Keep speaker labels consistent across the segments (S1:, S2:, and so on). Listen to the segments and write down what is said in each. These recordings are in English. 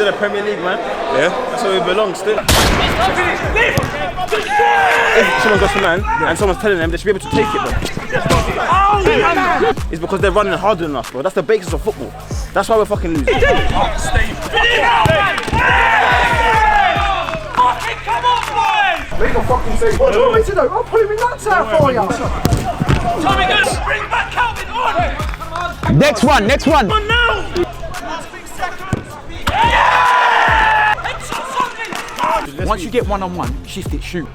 S1: to the Premier League, man.
S2: Yeah?
S1: That's where we belong still. If someone goes for man and someone's telling them they should be able to take it, bro. It's because they're running harder than us, bro. That's the basis of football. That's why we're fucking losing.
S3: Fucking come on, boys!
S4: Make a fucking say. What do you want me to do? I'll pull him in that out for you.
S3: Tommy, go bring back Calvin on!
S5: Next one, next one.
S3: On now! Yeah!
S5: Once you get one-on-one, shift it, shoot.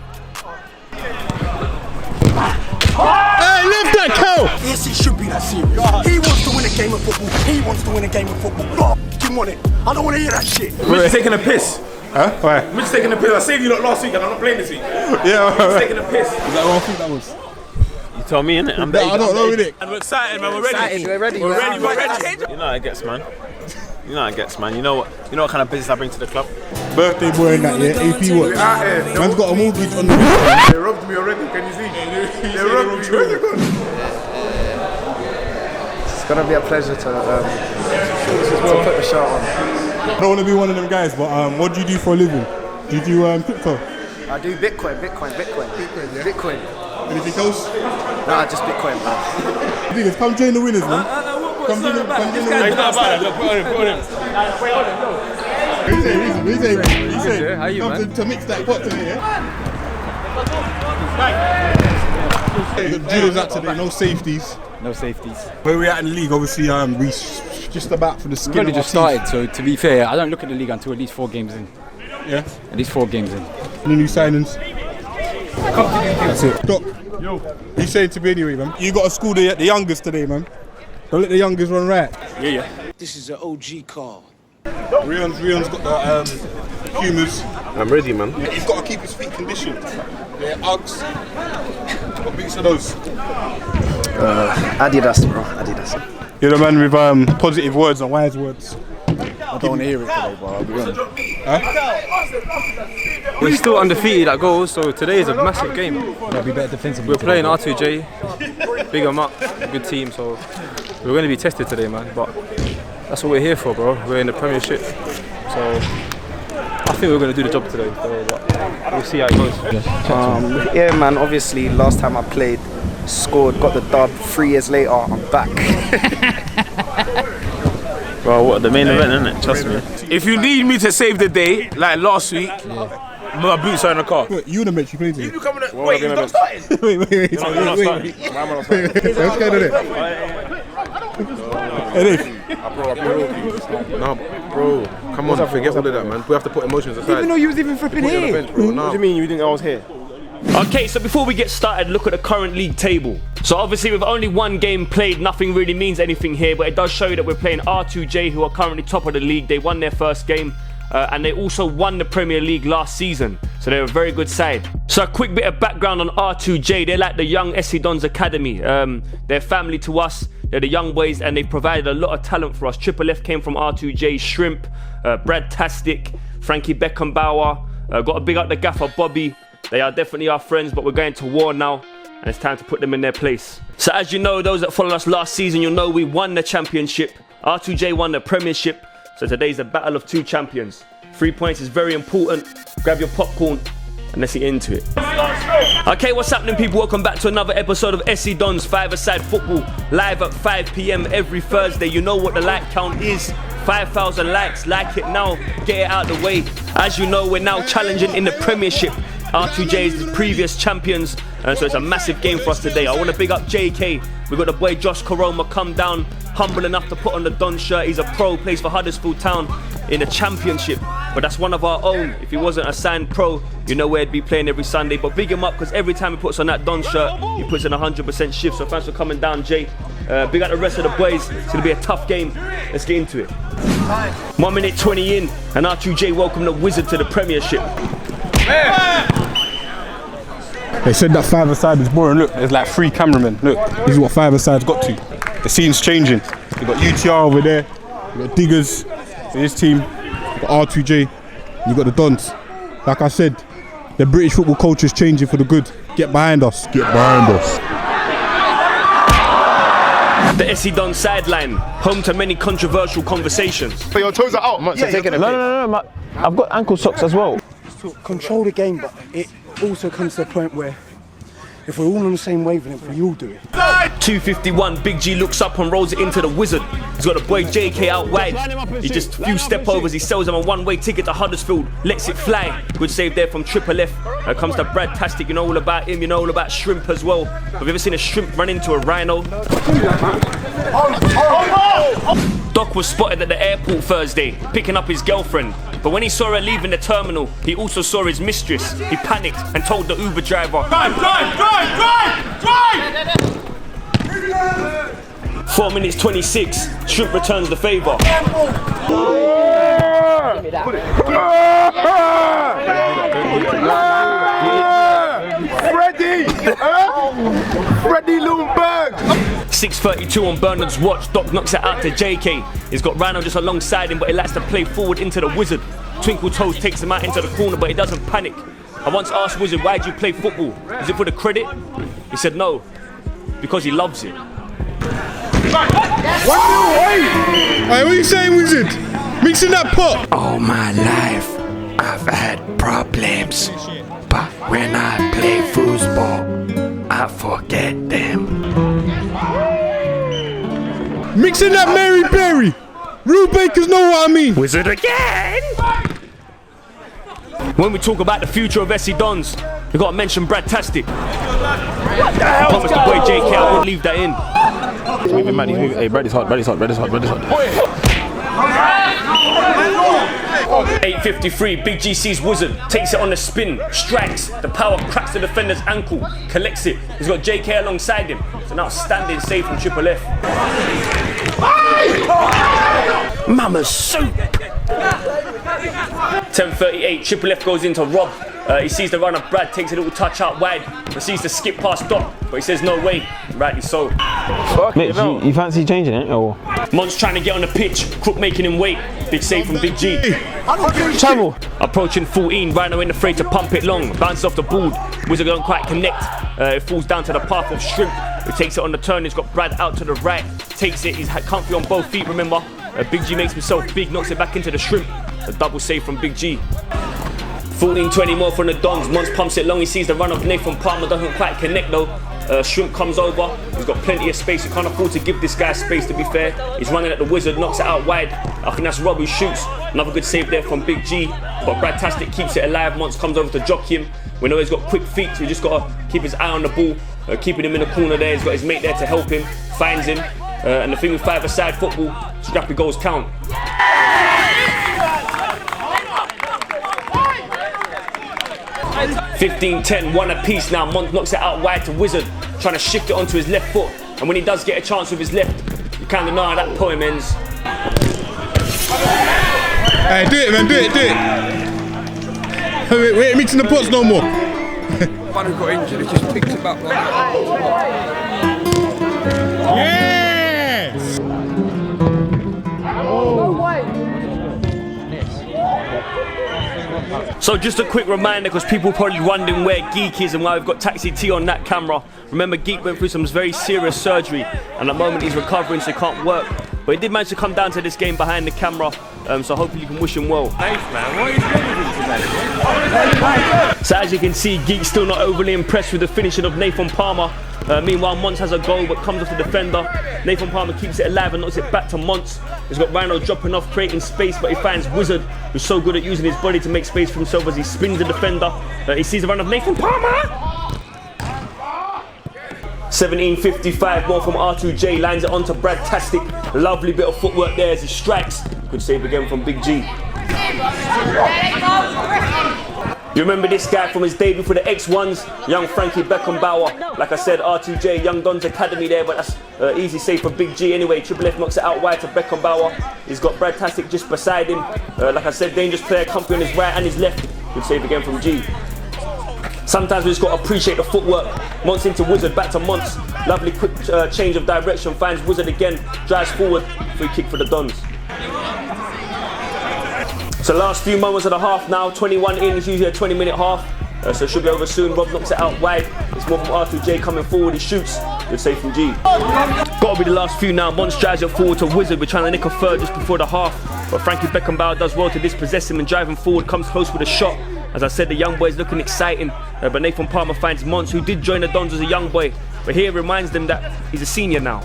S2: Hey, live that cow!
S4: Yes, it should be that serious. He wants to win a game of football. He wants to win a game of football. You want it? I don't want to hear that shit.
S1: We're just taking a piss.
S2: Huh? Why?
S1: We're just taking a piss. I saved you lot last week and I'm not playing this week.
S2: Yeah,
S1: We're just taking a piss.
S2: Is that what I think that was?
S1: You told me, innit?
S2: I don't know, innit?
S1: And we're excited, man. We're ready.
S4: We're ready.
S1: We're ready. You know how it gets, man. You know how it gets, man. You know what kind of business I bring to the club?
S2: Birthday boy and that, yeah? AP what? Man's got a mortgage on the
S6: They robbed me already, can you see? They robbed me. Where's it gone?
S4: It's gonna be a pleasure to put the shirt on.
S2: I don't want to be one of them guys, but what do you do for a living? Do you do crypto?
S4: I do Bitcoin. Bitcoin.
S2: Anything else?
S4: Nah, just Bitcoin, man.
S2: Niggas, come join the winners, man. Come join the winners.
S1: He's not about it. Look, put on him.
S2: He said,
S1: How you,
S2: come
S1: man?
S2: to mix that pot today, yeah? Judo's out today, no safeties.
S5: No safeties.
S2: Where we at in the league, obviously, we just about for the skin
S5: We've only
S2: of our
S5: just started, so to be fair, I don't look at the league until at least 4 games in.
S2: teeth. Yeah?
S5: At least 4 games in.
S2: Any new signings? That's it. Doc, you saying to me anyway, man? You got to school the youngest today, man. Don't let the youngest run right.
S1: Yeah.
S4: This is an OG call.
S2: Rion's got the humours.
S6: I'm ready, man.
S2: Yeah, he's got to keep his feet conditioned. Yeah, Uggs. What beats are those?
S4: Adidas, bro. Adidas.
S2: You're the man with positive words and wise words.
S5: I don't want to hear it today, but I'll be honest.
S1: We're still undefeated at goals, so today is a massive game.
S5: Gotta be better defensively.
S1: We're playing R2J, big them up, a good team, so we're going to be tested today, man. But that's what we're here for, bro. We're in the Premiership, so I think we're going to do the job today. So, but we'll see how it goes.
S4: Yeah, man. Obviously, last time I played, scored, got the dub. 3 years later, I'm back.
S1: Bro, what the main event, isn't it? Trust me. If you need me to save the day, like last week, my boots are in the car.
S2: Wait, you and the bench, you played today?
S6: You coming at, wait, he's not starting.
S2: Wait.
S1: You're not starting.
S2: Let's go to it. Hey, Nick.
S6: No, bro, come on, forget all of that, man. We have to put emotions aside.
S5: Even though you was even flipping here.
S1: What do you mean you didn't know I was here?
S3: Okay, so before we get started, look at the current league table. So obviously with only 1 game played, nothing really means anything here, but it does show you that we're playing R2J, who are currently top of the league. They won their first game, and they also won the Premier League last season, so they're a very good side. So a quick bit of background on R2J. They're like the young SC Dons Academy. They're family to us. They're the young boys, and they provided a lot of talent for us. Triple F came from R2J, Shrimp, Brad Tastic, Frankie Beckenbauer. Got to big up the gaffer Bobby. They are definitely our friends, but we're going to war now, and it's time to put them in their place. So as you know, those that followed us last season, you'll know we won the championship. R2J won the Premiership, so today's a battle of 2 champions. 3 points is very important. Grab your popcorn and let's get into it. Okay, what's happening, people? Welcome back to another episode of SC Dons 5ASIDE Football, live at 5 p.m. every Thursday. You know what the like count is. 5,000 likes. Like it now. Get it out of the way. As you know, we're now challenging in the Premiership. R2J is the previous champions, and so it's a massive game for us today. I want to big up JK. We've got the boy Josh Koroma come down, humble enough to put on the Don shirt. He's a pro, plays for Huddersfield Town in the championship, but that's one of our own. If he wasn't a signed pro, you know where he'd be playing every Sunday. But big him up, because every time he puts on that Don shirt, he puts in 100% shift. So thanks for coming down, Jay. Big up the rest of the boys. It's going to be a tough game. Let's get into it. 1 minute 20 in, and R2J welcome the Wizard to the Premiership.
S2: They said that 5-a-side is boring. Look, there's like 3 cameramen. Look, this is what 5-a-side's got to. The scene's changing. You've got UTR over there, you've got Diggers, in this team, you've got R2J, you've got the Dons. Like I said, the British football culture is changing for the good. Get behind us. Get behind us.
S3: The SC Don sideline, home to many controversial conversations.
S7: So your toes are out.
S5: No, I've got ankle socks as well.
S4: Control the game, but it also comes to the point where if we're all on the same wavelength, we all do it.
S3: 251, Big G looks up and rolls it into the wizard. He's got the boy JK out wide. He just few step overs, he sells him a one-way ticket to Huddersfield, lets it fly. Good save there from Triple F. Comes to Brad Tastic, you know all about him, you know all about shrimp as well. Have you ever seen a shrimp run into a rhino? Doc was spotted at the airport Thursday, picking up his girlfriend. But when he saw her leaving the terminal, he also saw his mistress. He panicked and told the Uber driver, drive! 4 minutes 26, Shrimp returns the favour.
S7: Freddie Lundberg!
S3: 6:32 on Bernard's watch, Doc knocks it out to JK. He's got Rhino just alongside him, but he likes to play forward into the wizard. Twinkle Toes takes him out into the corner, but he doesn't panic. I once asked Wizard, why do you play football? Is it for the credit? He said no, because he loves it.
S2: Hey, what are you saying, Wizard? Mixing that pot.
S8: All my life, I've had problems. But when I play football, I forget them.
S2: Mixing that Mary Berry. Rue Bakers know what I mean.
S3: Wizard again! When we talk about the future of SC Dons, we got to mention Brad Tastic. I promised the boy JK I won't leave that in.
S1: He's moving, man. He's moving. Hey, Brad is hot.
S3: 8:53, Big G sees Wizard, takes it on the spin, strikes, the power cracks the defender's ankle, collects it. He's got JK alongside him. It's an outstanding save from Triple F. Mama's soup! 10:38, Triple F goes into Rob. He sees the run of Brad, takes a little touch out wide, proceeds to skip past Doc, but he says no way, rightly so.
S5: Mitch, you fancy changing it or?
S3: Mon's trying to get on the pitch, Crook making him wait. Big save from Big G.
S5: Travel.
S3: Approaching 14, Rhino ain't afraid to pump it long, bounces off the board. Wizard don't quite connect. It falls down to the path of Shrimp, who takes it on the turn. He's got Brad out to the right, takes it. He's comfy on both feet, remember. Big G makes himself big, knocks it back into the Shrimp. A double save from Big G. 14-20 more from the Dons. Mons pumps it long. He sees the run of Nathan Palmer, doesn't quite connect though. Shrimp comes over. He's got plenty of space. You can't afford to give this guy space, to be fair. He's running at the Wizard, knocks it out wide. I think that's Rob who shoots. Another good save there from Big G. But Brad Tastic keeps it alive. Mons comes over to jockey him. We know he's got quick feet, so you just got to keep his eye on the ball. Keeping him in the corner there. He's got his mate there to help him. Finds him. And the thing with 5-a-side football, scrappy goals count. 15-10, one apiece now. Mons knocks it out wide to Wizard, trying to shift it onto his left foot. And when he does get a chance with his left, you kind of know how that poem ends.
S2: Hey, do it, man, do it. We ain't mixing the pots no more.
S9: Man who got injured, he just picked him up like
S2: Yes!
S3: So just a quick reminder, because people probably wondering where Geek is and why we've got Taxi T on that camera. Remember, Geek went through some very serious surgery, and at the moment he's recovering, so he can't work. But he did manage to come down to this game behind the camera, so hopefully you can wish him well.
S9: Nice, man. What are you doing today?
S3: So as you can see, Geek's still not overly impressed with the finishing of Nathan Palmer. Meanwhile, Mons has a goal but comes off the defender. Nathan Palmer keeps it alive and knocks it back to Mons. He's got Rhino dropping off, creating space, but he finds Wizard, who's so good at using his body to make space for himself as he spins the defender. He sees the run of Nathan Palmer. 17:55 more from R2J, lines it onto Brad Tastic. Lovely bit of footwork there as he strikes. Good save again from Big G. You remember this guy from his debut for the X1s, young Frankie Beckenbauer. Like I said, R2J, Young Don's Academy there, but that's easy save for Big G anyway. Triple F knocks it out wide to Beckenbauer. He's got Brad Tastic just beside him. Like I said, dangerous player, comfy on his right and his left. Good save again from G. Sometimes we just got to appreciate the footwork. Mons into Wizard, back to Mons. Lovely quick change of direction, finds Wizard again, drives forward. Free kick for the Dons. So last few moments of the half now, 21 in, it's usually a 20-minute half. So it should be over soon. Rob knocks it out wide. It's more from R2J coming forward, he shoots. Good save from G. Gotta be the last few now. Mons drives it forward to Wizard. We're trying to nick a third just before the half. But Frankie Beckenbauer does well to dispossess him and drive him forward, comes close with a shot. As I said, the young boy is looking exciting. But Nathan Palmer finds Mons, who did join the Dons as a young boy. But here reminds them that he's a senior now.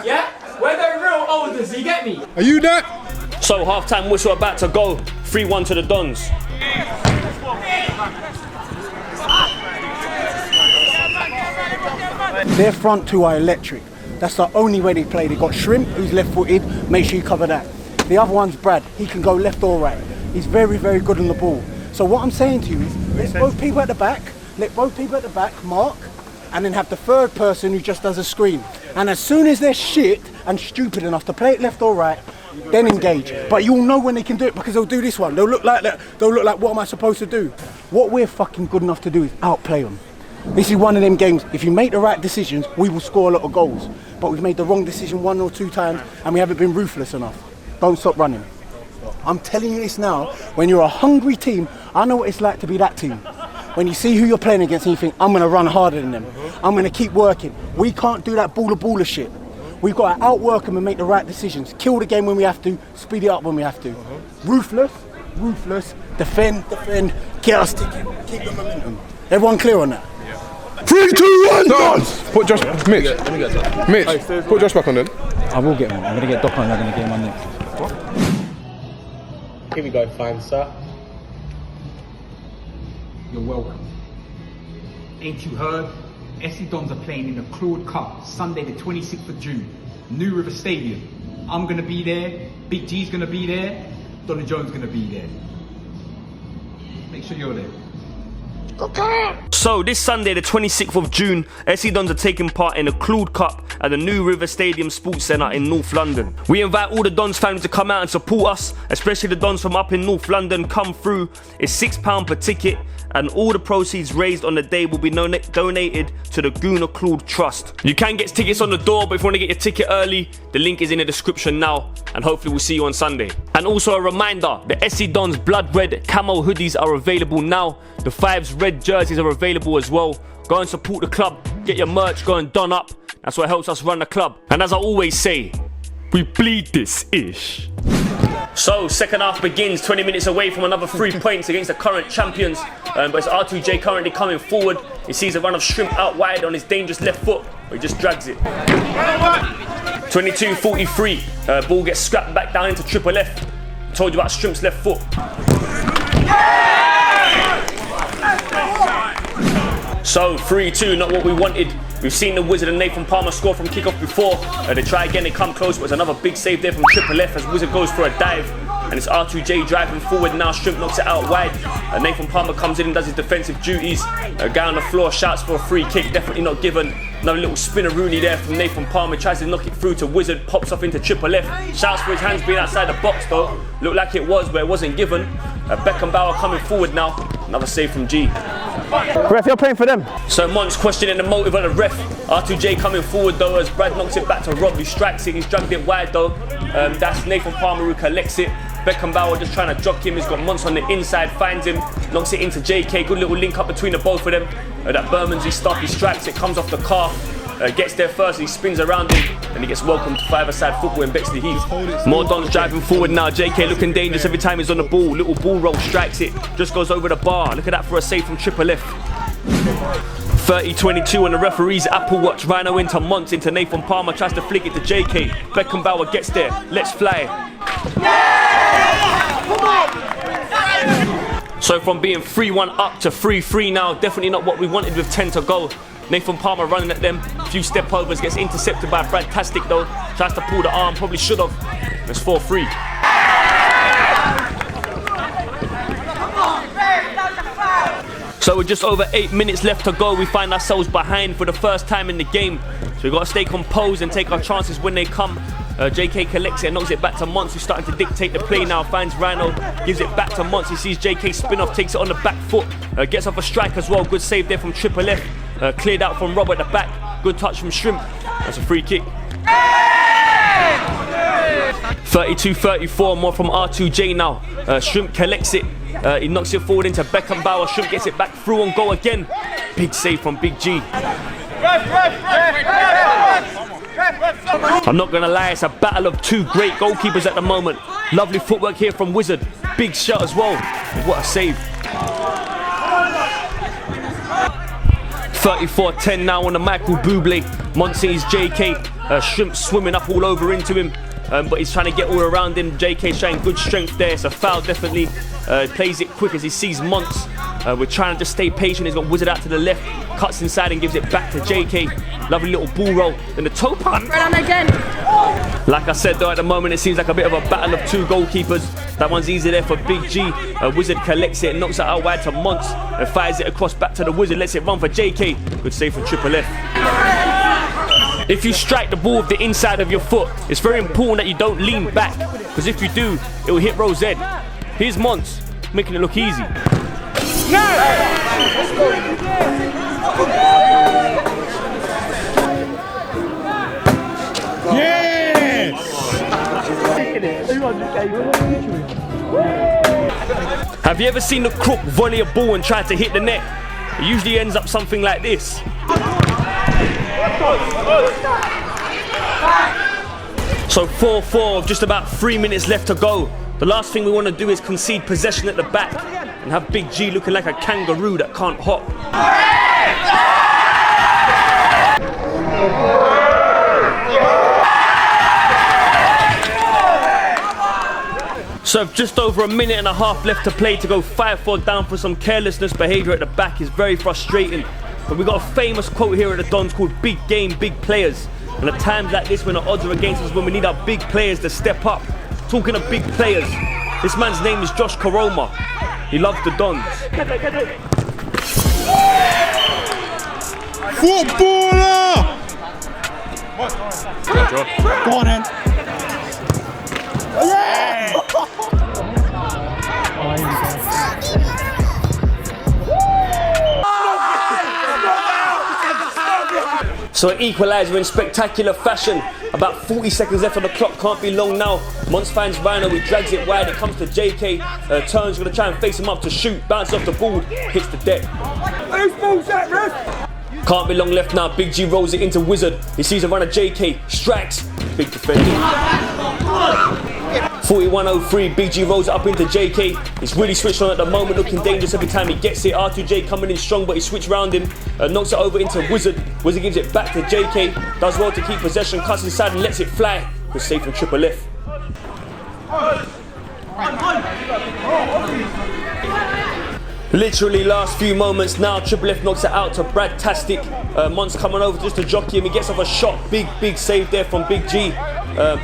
S7: Yeah? We're the real olders, you get me?
S2: Are you that?
S3: So half-time whistle about to go. 3-1 to the Dons.
S4: Their front two are electric. That's the only way they play. They got Shrimp, who's left-footed. Make sure you cover that. The other one's Brad. He can go left or right. He's very, very good on the ball. So what I'm saying to you is, let both people at the back mark, and then have the third person who just does a screen. And as soon as they're shit and stupid enough to play it left or right, then engage. But you'll know when they can do it because they'll do this one. They'll look like that. They'll look like, what am I supposed to do? What we're fucking good enough to do is outplay them. This is one of them games. If you make the right decisions, we will score a lot of goals. But we've made the wrong decision 1 or 2 times, and we haven't been ruthless enough. Don't stop running. I'm telling you this now. When you're a hungry team, I know what it's like to be that team. When you see who you're playing against and you think, I'm going to run harder than them. I'm going to keep working. We can't do that baller shit. We've got to outwork them and make the right decisions. Kill the game when we have to, speed it up when we have to. Ruthless, defend, get us ticking, keep the momentum. Everyone clear on that?
S2: 3, 2, 1, Dons! Put Josh, Mitch, put Josh back on then.
S9: I will get one. I'm going to get Doc on, I'm going to get him on next.
S10: Here we go, fine, sir.
S11: You're welcome. Ain't you heard? FC Dons are playing in the Claude Cup, Sunday the 26th of June, New River Stadium. I'm going to be there, Big G's going to be there, Donny Jones going to be there. Make sure you're there.
S3: So this Sunday the 26th of June, SC Dons are taking part in the Claude Cup at the New River Stadium Sports Centre in North London. We invite all the Dons fans to come out and support us, especially the Dons from up in North London. Come through. It's £6 per ticket, and all the proceeds raised on the day will be donated to the Gooner Claude Trust. You can get tickets on the door, but if you want to get your ticket early, the link is in the description now, and hopefully we'll see you on Sunday. And also a reminder, the SC Dons blood red camo hoodies are available now. The 5's red jerseys are available as well. Go and support the club, get your merch, go and don up. That's what helps us run the club. And as I always say, we bleed this ish. So second half begins, 20 minutes away from another 3 points against the current champions. But it's R2J currently coming forward. He sees a run of Shrimp out wide on his dangerous left foot, but he just drags it. 22-43, ball gets scrapped back down into triple left. Told you about Shrimp's left foot. So 3-2, not what we wanted. We've seen the Wizard and Nathan Palmer score from kickoff before. They try again, they come close, but it's another big save there from triple left as Wizard goes for a dive. And it's R2J driving forward now. Shrimp knocks it out wide. Nathan Palmer comes in and does his defensive duties. A guy on the floor shouts for a free kick, definitely not given. Another little spinner-rooney there from Nathan Palmer. Tries to knock it through to Wizard, pops off into triple left. Shouts for his hands being outside the box though. Looked like it was, but it wasn't given. Beckenbauer coming forward now. Another save from G.
S5: Ref, you're playing for them.
S3: So Monch questioning the motive of the ref. R2J coming forward though as Brad knocks it back to Rob, who strikes it. He's dragged it wide though. That's Nathan Palmer who collects it. Beckenbauer just trying to jog him. He's got Monch on the inside, finds him, knocks it into JK. Good little link up between the both of them. That Bermondsey stuff, he strikes it, comes off the calf. Gets there first, he spins around him, and he gets welcomed to 5ASIDE football in Bexley Heath. More Dons driving forward now. JK looking dangerous every time he's on the ball. Little ball roll, strikes it, just goes over the bar. Look at that for a save from triple left. 30-22 on the referee's Apple Watch. Rhino into Monts, into Nathan Palmer, tries to flick it to JK. Beckenbauer gets there, let's fly. So from being 3-1 up to 3-3 now, definitely not what we wanted with 10 to go. Nathan Palmer running at them, a few step overs, gets intercepted by Brad Tastic though. Tries to pull the arm, probably should have. It's 4-3. So with just over 8 minutes left to go, we find ourselves behind for the first time in the game. So we've got to stay composed and take our chances when they come. JK collects it and knocks it back to Mons, who's starting to dictate the play now. Finds Rhino, gives it back to Mons. He sees JK spin off, takes it on the back foot, gets off a strike as well. Good save there from Triple F. Cleared out from Rob at the back. Good touch from Shrimp. That's a free kick. 32-34, more from R2J now. Shrimp collects it. He knocks it forward into Beckenbauer. Shrimp gets it back through on goal again. Big save from Big G. I'm not gonna lie, it's a battle of two great goalkeepers at the moment. Lovely footwork here from Wizard. Big shot as well. What a save. 34-10 now on the Michael Bublé. Monsi's JK. Shrimp swimming up all over into him. But he's trying to get all around him. JK showing good strength there. It's a foul definitely. Plays it quick as he sees Mons. We're trying to just stay patient. He's got Wizard out to the left. Cuts inside and gives it back to JK. Lovely little ball roll. Then the toe punt.
S10: Again.
S3: Like I said though, at the moment it seems like a bit of a battle of two goalkeepers. That one's easy there for Big G. Wizard collects it and knocks it out wide to Mons. And fires it across back to the Wizard. Lets it run for JK. Good save from Triple F. If you strike the ball with the inside of your foot, it's very important that you don't lean back. Because if you do, it will hit row Z. Here's Mons, making it look easy.
S2: Yes!
S3: Have you ever seen the crook volley a ball and try to hit the net? It usually ends up something like this. So 4-4, just about 3 minutes left to go. The last thing we want to do is concede possession at the back and have Big G looking like a kangaroo that can't hop. So just over a minute and a half left to play to go 5-4 down for some carelessness behaviour at the back is very frustrating. But we've got a famous quote here at the Dons called big game, big players. And at times like this when the odds are against us, when we need our big players to step up. Talking of big players, this man's name is Josh Karoma. He loves the Dons.
S2: Footballer! Go on then.
S3: So an equaliser in spectacular fashion. About 40 seconds left on the clock, can't be long now. Mons finds Rhino, he drags it wide, it comes to JK. Turns, gonna try and face him up to shoot, bounces off the ball, hits the deck. Can't be long left now, Big G rolls it into Wizard. He sees a runner JK, strikes, big defending. 41-03, Big G rolls it up into JK. He's really switched on at the moment, looking dangerous every time he gets it. R2J coming in strong, but he switched round him. Knocks it over into Wizard. Wizard gives it back to JK. Does well to keep possession, cuts inside and lets it fly. Good save from Triple F. Literally last few moments now, Triple F knocks it out to Brad Tastic. Mons coming over just to jockey him, he gets off a shot. Big save there from Big G.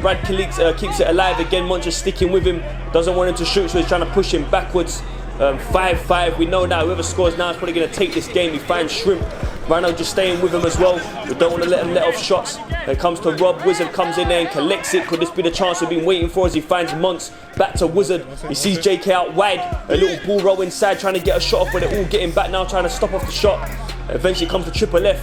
S3: Brad keeps it alive again, Mons just sticking with him. Doesn't want him to shoot, so he's trying to push him backwards. 5-5, we know now whoever scores now is probably going to take this game. He finds Shrimp. Rhino just staying with him as well. We don't want to let him let off shots. It comes to Rob. Wizard comes in there and collects it. Could this be the chance we've been waiting for as he finds Mons? Back to Wizard. He sees JK out wide. A little ball roll inside trying to get a shot off, but they're all getting back now trying to stop off the shot. Eventually it comes to Triple F.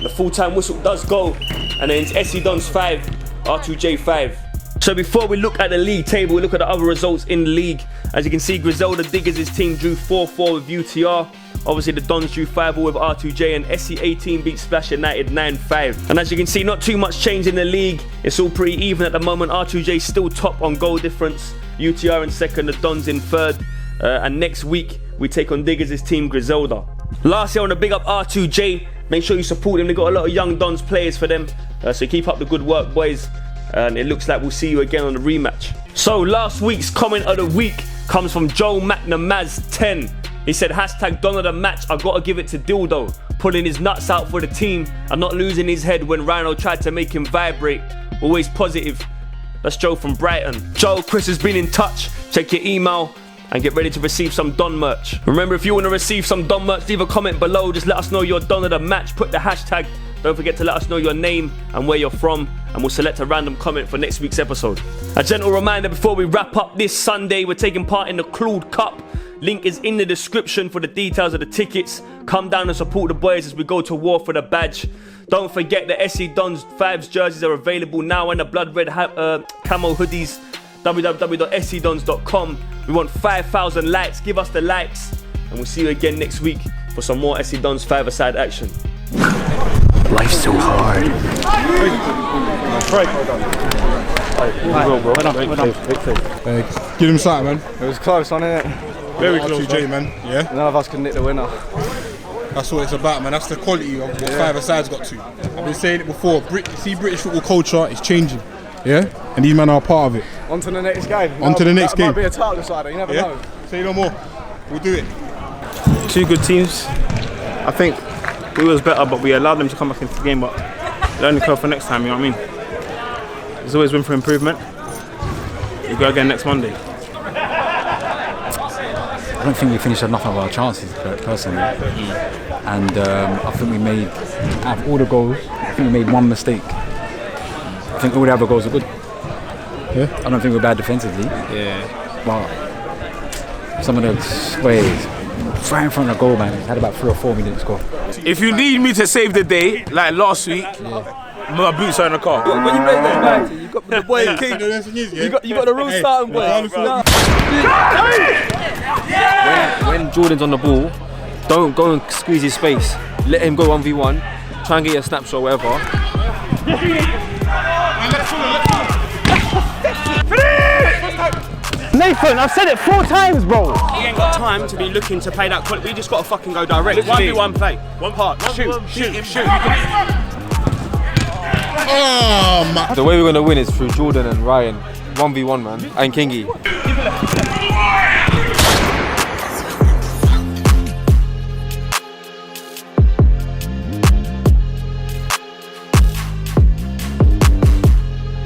S3: The full-time whistle does go. And then it's SC Dons 5, R2J 5. So before we look at the league table, we look at the other results in the league. As you can see, Griselda Diggers' team drew 4-4 with UTR. Obviously the Dons drew 5-0 with R2J, and SC18 beat Splash United 9-5. And as you can see, not too much change in the league. It's all pretty even at the moment. R2J still top on goal difference. UTR in second, the Dons in third. And next week, we take on Diggers' team Griselda. Lastly, I want to big up R2J. Make sure you support them. They've got a lot of young Dons players for them. So keep up the good work, boys. And it looks like we'll see you again on the rematch. So last week's comment of the week comes from Joe McNamaz 10. He said, hashtag Don of the match, I gotta give it to Dildo. Pulling his nuts out for the team and not losing his head when Rhino tried to make him vibrate. Always positive. That's Joe from Brighton. Joe, Chris has been in touch. Check your email and get ready to receive some Don merch. Remember, if you want to receive some Don merch, leave a comment below. Just let us know your Don of the match. Put the hashtag. Don't forget to let us know your name and where you're from. and we'll select a random comment for next week's episode. A gentle reminder before we wrap up, this Sunday we're taking part in the Claude Cup. Link is in the description for the details of the tickets. Come down and support the boys as we go to war for the badge. Don't forget the SC Dons 5s jerseys are available now, and the blood red camo hoodies. www.scdons.com. We want 5,000 likes. Give us the likes, and we'll see you again next week for some more SC Dons 5-a-side action.
S8: Life's so hard.
S2: Give him something, man.
S4: It was close, wasn't it?
S2: Very close, man. Yeah.
S4: None of us can nick the winner.
S2: That's what it's about, man. That's the quality of what 5-a-side's got to. I've been saying it before. British football culture is changing. Yeah? And these men are a part of it.
S4: On to the next game.
S2: On to the next game.
S4: Might be a title decider, you never know.
S2: Say no more. We'll do it.
S5: Two good teams. I think we was better, but we allowed them to come back into the game, but learning curve for next time, you know what I mean? There's always room for improvement. We go again next Monday.
S10: I don't think we finished enough of our chances, personally. And I think we made, out of all the goals, I think we made one mistake. I think all the other goals are good.
S2: Yeah.
S10: I don't think we're bad defensively.
S5: Yeah.
S10: But some of the ways, right in front of the goal, man, had about 3 or 4 minutes to go.
S5: If you need me to save the day, like last week, my boots are in the car.
S7: When you play that back, you got the boy king. You got the real starting boy.
S1: When Jordan's on the ball, don't go and squeeze his space. Let him go 1v1. Try and get your snapshot or whatever.
S5: Nathan, I've said it 4 times, bro.
S7: He ain't got time to be looking to play that quality. We just got to fucking go direct. 1v1 play. One part. Shoot.
S2: Oh, man.
S1: The way we're going to win is through Jordan and Ryan. 1v1, man. And Kingy.